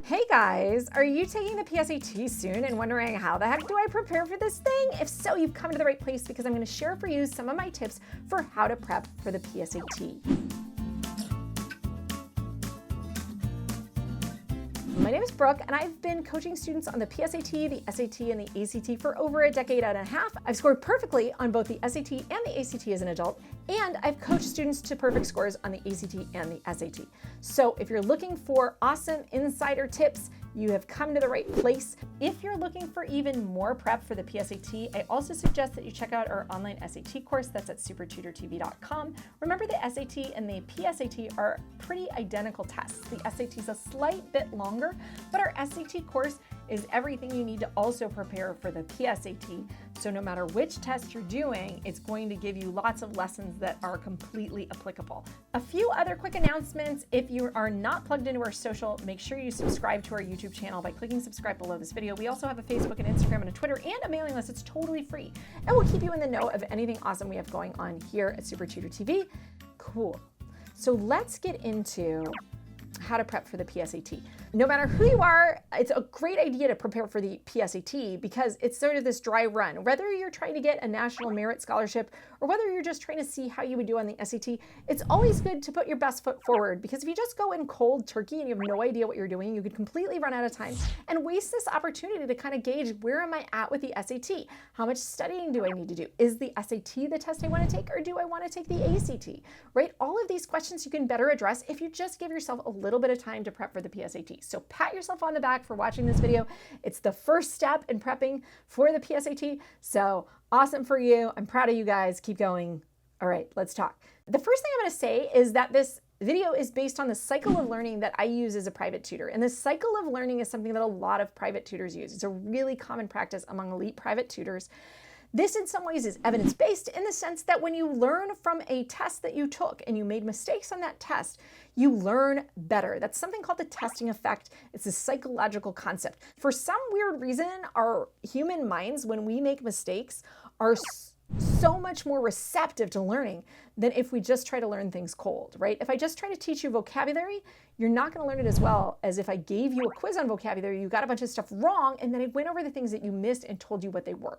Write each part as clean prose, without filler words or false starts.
Hey guys, are you taking the PSAT soon and wondering how the heck do I prepare for this thing? If so, you've come to the right place because I'm going to share for you some of my tips for how to prep for the PSAT. My name is Brooke, and I've been coaching students on the PSAT, the SAT, and the ACT for over a decade and a half. I've scored perfectly on both the SAT and the ACT as an adult, and I've coached students to perfect scores on the ACT and the SAT. So if you're looking for awesome insider tips, you have come to the right place. If you're looking for even more prep for the PSAT, I also suggest that you check out our online SAT course. That's at SupertutorTV.com. Remember, the SAT and the PSAT are pretty identical tests. The SAT is a slight bit longer, but our SAT course is everything you need to also prepare for the PSAT. So no matter which test you're doing, it's going to give you lots of lessons that are completely applicable. A few other quick announcements. If you are not plugged into our social, make sure you subscribe to our YouTube channel by clicking subscribe below this video. We also have a Facebook and Instagram and a Twitter and a mailing list. It's totally free. And we'll keep you in the know of anything awesome we have going on here at Super Tutor TV. Cool. So let's get into how to prep for the PSAT. No matter who you are, it's a great idea to prepare for the PSAT because it's sort of this dry run. Whether you're trying to get a national merit scholarship or whether you're just trying to see how you would do on the SAT, it's always good to put your best foot forward, because if you just go in cold turkey and you have no idea what you're doing, you could completely run out of time and waste this opportunity to kind of gauge, where am I at with the SAT? How much studying do I need to do? Is the SAT the test I want to take, or do I want to take the ACT? Right? All of these questions you can better address if you just give yourself a little bit of time to prep for the PSAT. So pat yourself on the back for watching this video. It's the first step in prepping for the PSAT. So awesome for you. I'm proud of you guys. Keep going. All right, let's talk. The first thing I'm going to say is that this video is based on the cycle of learning that I use as a private tutor. And this cycle of learning is something that a lot of private tutors use. It's a really common practice among elite private tutors. This in some ways is evidence-based in the sense that when you learn from a test that you took and you made mistakes on that test, you learn better. That's something called the testing effect. It's a psychological concept. For some weird reason, our human minds, when we make mistakes, are so much more receptive to learning than if we just try to learn things cold, right? If I just try to teach you vocabulary, you're not going to learn it as well as if I gave you a quiz on vocabulary, you got a bunch of stuff wrong, and then I went over the things that you missed and told you what they were.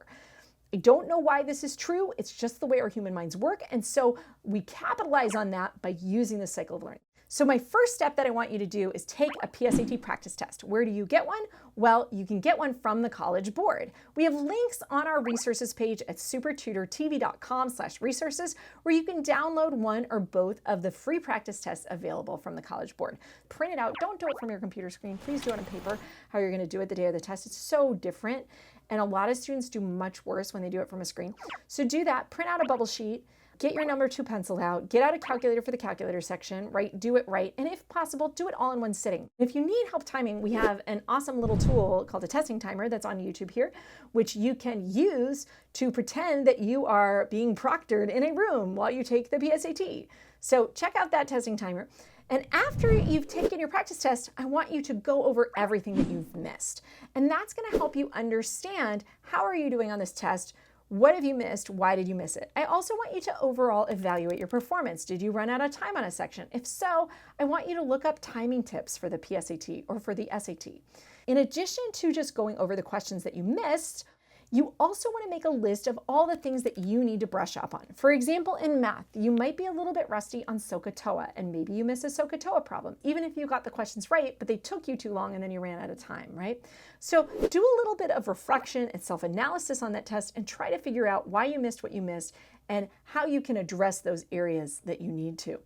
I don't know why this is true. It's just the way our human minds work. And so we capitalize on that by using the cycle of learning. So my first step that I want you to do is take a PSAT practice test. Where do you get one? Well, you can get one from the College Board. We have links on our resources page at SupertutorTV.com/resources, where you can download one or both of the free practice tests available from the College Board. Print it out. Don't do it from your computer screen. Please do it on paper, how you're going to do it the day of the test. It's so different. And a lot of students do much worse when they do it from a screen. So do that, print out a bubble sheet, get your number 2 pencil out, get out a calculator for the calculator section, right? Do it right. And if possible, do it all in one sitting. If you need help timing, we have an awesome little tool called a testing timer that's on YouTube here, which you can use to pretend that you are being proctored in a room while you take the PSAT. So check out that testing timer. And after you've taken your practice test, I want you to go over everything that you've missed. And that's going to help you understand, how are you doing on this test? What have you missed? Why did you miss it? I also want you to overall evaluate your performance. Did you run out of time on a section? If so, I want you to look up timing tips for the PSAT or for the SAT. In addition to just going over the questions that you missed, you also want to make a list of all the things that you need to brush up on. For example, in math, you might be a little bit rusty on SOHCAHTOA, and maybe you miss a SOHCAHTOA problem, even if you got the questions right, but they took you too long and then you ran out of time, right? So do a little bit of reflection and self-analysis on that test and try to figure out why you missed what you missed and how you can address those areas that you need to.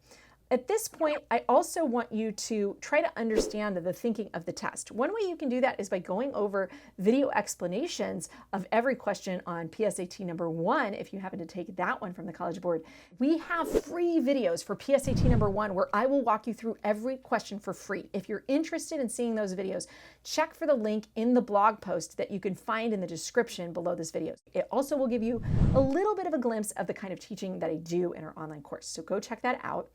At this point, I also want you to try to understand the thinking of the test. One way you can do that is by going over video explanations of every question on PSAT number 1, if you happen to take that one from the College Board. We have free videos for PSAT number 1 where I will walk you through every question for free. If you're interested in seeing those videos, check for the link in the blog post that you can find in the description below this video. It also will give you a little bit of a glimpse of the kind of teaching that I do in our online course. So go check that out.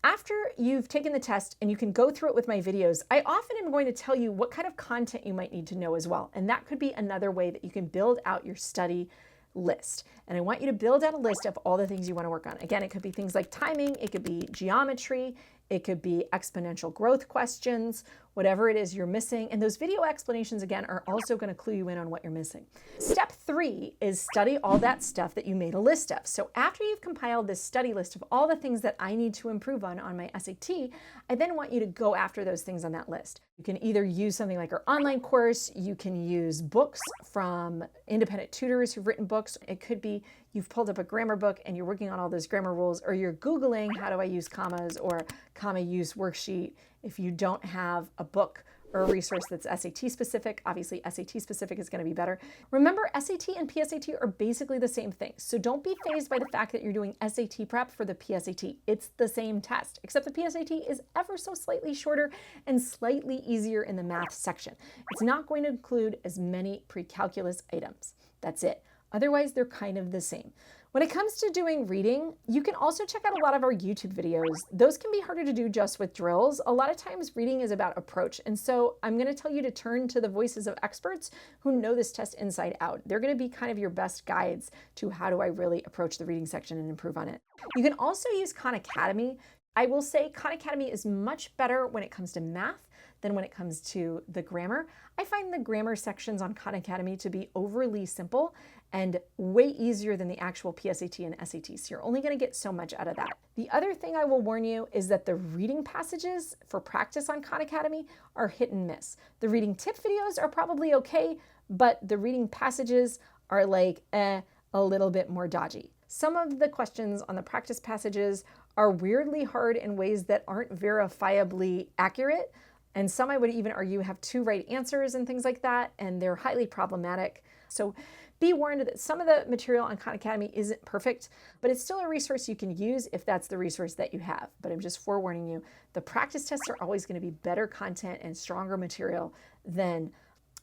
After you've taken the test and you can go through it with my videos, I often am going to tell you what kind of content you might need to know as well. And that could be another way that you can build out your study list. And I want you to build out a list of all the things you want to work on. Again, it could be things like timing, it could be geometry, it could be exponential growth questions, whatever it is you're missing. And those video explanations, again, are also going to clue you in on what you're missing. Step 3 is study all that stuff that you made a list of. So after you've compiled this study list of all the things that I need to improve on my SAT, I then want you to go after those things on that list. You can either use something like our online course, you can use books from independent tutors who've written books. It could be you've pulled up a grammar book and you're working on all those grammar rules, or you're Googling how do I use commas or comma use worksheet. If you don't have a book or a resource that's SAT specific, obviously SAT specific is going to be better. Remember, SAT and PSAT are basically the same thing. So don't be fazed by the fact that you're doing SAT prep for the PSAT. It's the same test, except the PSAT is ever so slightly shorter and slightly easier in the math section. It's not going to include as many pre-calculus items. That's it. Otherwise, they're kind of the same. When it comes to doing reading, you can also check out a lot of our YouTube videos. Those can be harder to do just with drills. A lot of times reading is about approach. And so I'm going to tell you to turn to the voices of experts who know this test inside out. They're going to be kind of your best guides to how do I really approach the reading section and improve on it. You can also use Khan Academy. I will say Khan Academy is much better when it comes to math than when it comes to the grammar. I find the grammar sections on Khan Academy to be overly simple and way easier than the actual PSAT and SAT. So you're only going to get so much out of that. The other thing I will warn you is that the reading passages for practice on Khan Academy are hit and miss. The reading tip videos are probably okay, but the reading passages are like a little bit more dodgy. Some of the questions on the practice passages are weirdly hard in ways that aren't verifiably accurate. And some, I would even argue, have 2 right answers and things like that, and they're highly problematic. So be warned that some of the material on Khan Academy isn't perfect, but it's still a resource you can use if that's the resource that you have. But I'm just forewarning you, the practice tests are always going to be better content and stronger material than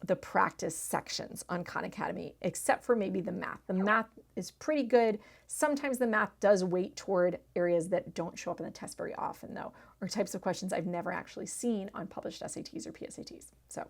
the practice sections on Khan Academy, except for maybe the math. The math is pretty good. Sometimes the math does weight toward areas that don't show up in the test very often, though, or types of questions I've never actually seen on published SATs or PSATs. So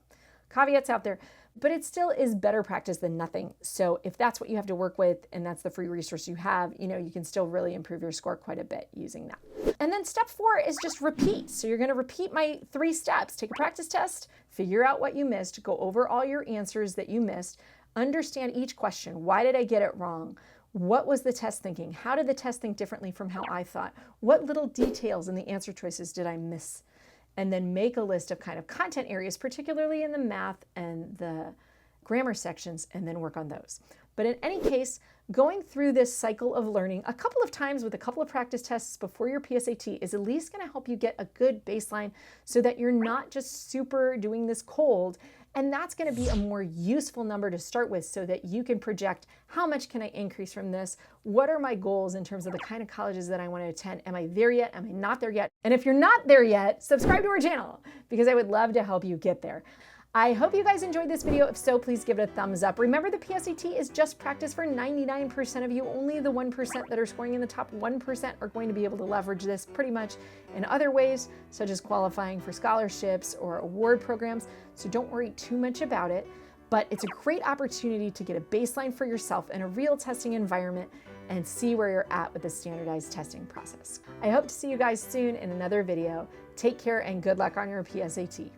caveats out there, but it still is better practice than nothing. So if that's what you have to work with and that's the free resource you have, you can still really improve your score quite a bit using that. And then step 4 is just repeat. So you're going to repeat my 3 steps. Take a practice test, figure out what you missed, go over all your answers that you missed, understand each question. Why did I get it wrong? What was the test thinking? How did the test think differently from how I thought? What little details in the answer choices did I miss? And then make a list of kind of content areas, particularly in the math and the grammar sections, and then work on those. But in any case, going through this cycle of learning a couple of times with a couple of practice tests before your PSAT is at least going to help you get a good baseline so that you're not just super doing this cold. And that's going to be a more useful number to start with so that you can project how much can I increase from this? What are my goals in terms of the kind of colleges that I want to attend? Am I there yet? Am I not there yet? And if you're not there yet, subscribe to our channel because I would love to help you get there. I hope you guys enjoyed this video. If so, please give it a thumbs up. Remember, the PSAT is just practice for 99% of you. Only the 1% that are scoring in the top 1% are going to be able to leverage this pretty much in other ways, such as qualifying for scholarships or award programs. So don't worry too much about it, but it's a great opportunity to get a baseline for yourself in a real testing environment and see where you're at with the standardized testing process. I hope to see you guys soon in another video. Take care and good luck on your PSAT.